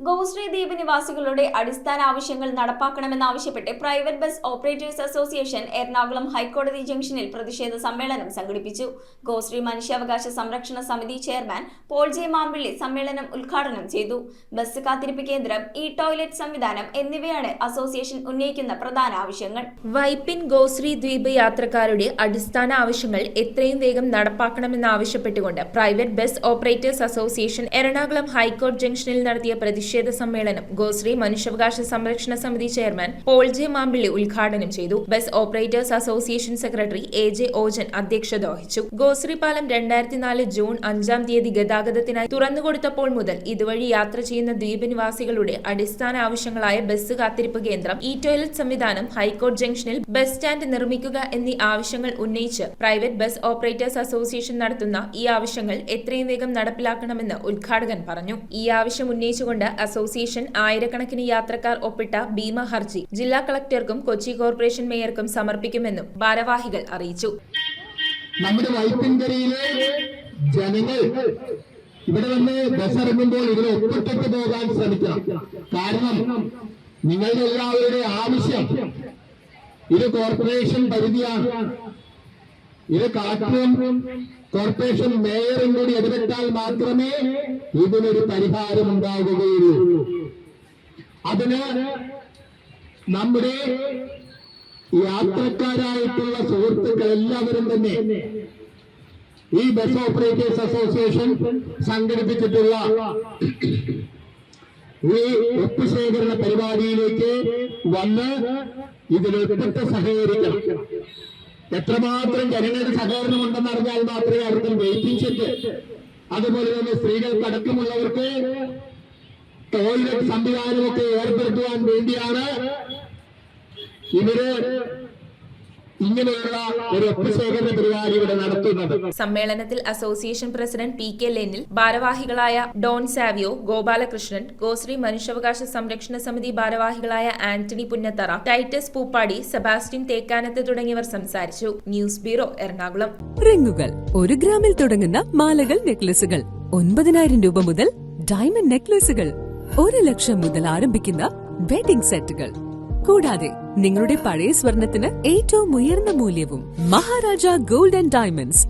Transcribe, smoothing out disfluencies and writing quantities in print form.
ഗോശ്രീ ദ്വീപ് നിവാസികളുടെ അടിസ്ഥാന ആവശ്യങ്ങൾ നടപ്പാക്കണമെന്നാവശ്യപ്പെട്ട് private bus operators association Ernakulam ഹൈക്കോടതി ജംഗ്ഷനിൽ പ്രതിഷേധ സമ്മേളനം സംഘടിപ്പിച്ചു. ഗോശ്രീ മനുഷ്യാവകാശ സംരക്ഷണ സമിതി ചെയർമാൻ പോൾ ജെ മാമ്പിള്ളി സമ്മേളനം ഉദ്ഘാടനം ചെയ്തു. ബസ് കാത്തിരിപ്പ് കേന്ദ്രം, ഇ ടോയ്ലറ്റ് സംവിധാനം എന്നിവയാണ് അസോസിയേഷൻ ഉന്നയിക്കുന്ന പ്രധാന ആവശ്യങ്ങൾ. വൈപ്പിൻ ഗോശ്രീ ദ്വീപ് യാത്രക്കാരുടെ അടിസ്ഥാന ആവശ്യങ്ങൾ എത്രയും വേഗം നടപ്പാക്കണമെന്നാവശ്യപ്പെട്ടുകൊണ്ട് private bus operators association Ernakulam ഹൈക്കോടതി ജംഗ്ഷനിൽ നടത്തിയ പ്രതിഷേധ സമ്മേളനം ഗോശ്രീ മനുഷ്യാവകാശ സംരക്ഷണ സമിതി ചെയർമാൻ പോൾ ജെ മാമ്പിള്ളി ഉദ്ഘാടനം ചെയ്തു. Bus operators association secretary A J. Ojan അധ്യക്ഷത വഹിച്ചു. ഗോശ്രീ പാലം 2004 ജൂൺ 5 ഗതാഗതത്തിനായി തുറന്നുകൊടുത്തപ്പോൾ മുതൽ ഇതുവഴി യാത്ര ചെയ്യുന്ന ദ്വീപ് നിവാസികളുടെ അടിസ്ഥാന ആവശ്യങ്ങളായ ബസ് കാത്തിരിപ്പ് കേന്ദ്രം, ഇ ടോയ്ലറ്റ് സംവിധാനം, ഹൈക്കോടതി ജംഗ്ഷനിൽ ബസ് സ്റ്റാൻഡ് നിർമ്മിക്കുക എന്നീ ആവശ്യങ്ങൾ ഉന്നയിച്ച് പ്രൈവറ്റ് ബസ് ഓപ്പറേറ്റേഴ്സ് അസോസിയേഷൻ നടത്തുന്ന ഈ ആവശ്യങ്ങൾ എത്രയും വേഗം നടപ്പിലാക്കണമെന്ന് ഉദ്ഘാടകൻ പറഞ്ഞു. ഈ ആവശ്യം ഉന്നയിച്ചുകൊണ്ട് അസോസിയേഷൻ ആയിരക്കണക്കിന് യാത്രക്കാർ ഒപ്പിട്ട ഭീമ ഹർജി ജില്ലാ കളക്ടർക്കും കൊച്ചി കോർപ്പറേഷൻ മേയർക്കും സമർപ്പിക്കുമെന്നും ഭാരവാഹികൾ അറിയിച്ചു. നമ്മുടെ വൈപ്പിൻകരയിലെ ജനങ്ങൾ ഇവിടെ വന്ന് ബസ് ഇറങ്ങുമ്പോൾ ഇതിൽ ഒപ്പിട്ടിട്ട് പോകാൻ ശ്രമിക്കണം. കാരണം നിങ്ങളുടെ എല്ലാവരുടെ ആവശ്യം ഇത് കോർപ്പറേഷൻ പരിധിയാണ്. ഇത് കളക്ടറും കോർപ്പറേഷൻ മേയറും കൂടി ഇടപെട്ടാൽ മാത്രമേ ഇതിനൊരു പരിഹാരം ഉണ്ടാകുകയുള്ളൂ. അതിന് നമ്മുടെ യാത്രക്കാരായിട്ടുള്ള സുഹൃത്തുക്കൾ എല്ലാവരും തന്നെ ഈ ബസ് ഓപ്പറേറ്റേഴ്സ് അസോസിയേഷൻ സംഘടിപ്പിച്ചിട്ടുള്ള ഈ ഒപ്പുശേഖരണ പരിപാടിയിലേക്ക് വന്ന് ഇതിലൊപ്പിട്ട് സഹകരിക്കണം. എത്രമാത്രം ജനങ്ങളുടെ സഹകരണം ഉണ്ടെന്ന് അറിഞ്ഞാൽ മാത്രമേ അവർക്ക് വെയിറ്റിംഗ് ഷെഡ്, അതുപോലെ തന്നെ സ്ത്രീകൾക്കടക്കമുള്ളവർക്ക് ടോയ്ലറ്റ് സംവിധാനമൊക്കെ ഏർപ്പെടുത്തുവാൻ വേണ്ടിയാണ് ഇവര് ഇങ്ങനെയുള്ള ഒരു ഒപ്പുശേഖരണ പരിപാടി ഇവിടെ നടത്തുന്നത്. സമ്മേളനത്തിൽ അസോസിയേഷൻ പ്രസിഡന്റ് പി.കെ. ലെനിൽ, ഭാരവാഹികളായ ഡോൺ സാവിയോ, ഗോപാലകൃഷ്ണൻ, ഗോശ്രീ മനുഷ്യാവകാശ സംരക്ഷണ സമിതി ഭാരവാഹികളായ ആന്റണി പുന്നത്തറ, ടൈറ്റസ് പൂപ്പാടി, സെബാസ്റ്റ്യൻ തേക്കാനത്ത് തുടങ്ങിയവർ സംസാരിച്ചു. News bureau, Ernakulam. റിങ്ങുകൾ 1 ഗ്രാമിൽ തുടങ്ങുന്ന മാലകൾ, നെക്ലസുകൾ 9,000 രൂപ മുതൽ ഡയമണ്ട് നെക്ലസുകൾ 1 ലക്ഷം മുതൽ ആരംഭിക്കുന്ന വെഡിംഗ് സെറ്റുകൾ, കൂടാതെ നിങ്ങളുടെ പഴയ സ്വർണത്തിന് ഏറ്റവും ഉയർന്ന മൂല്യവും. Maharaja gold and diamonds,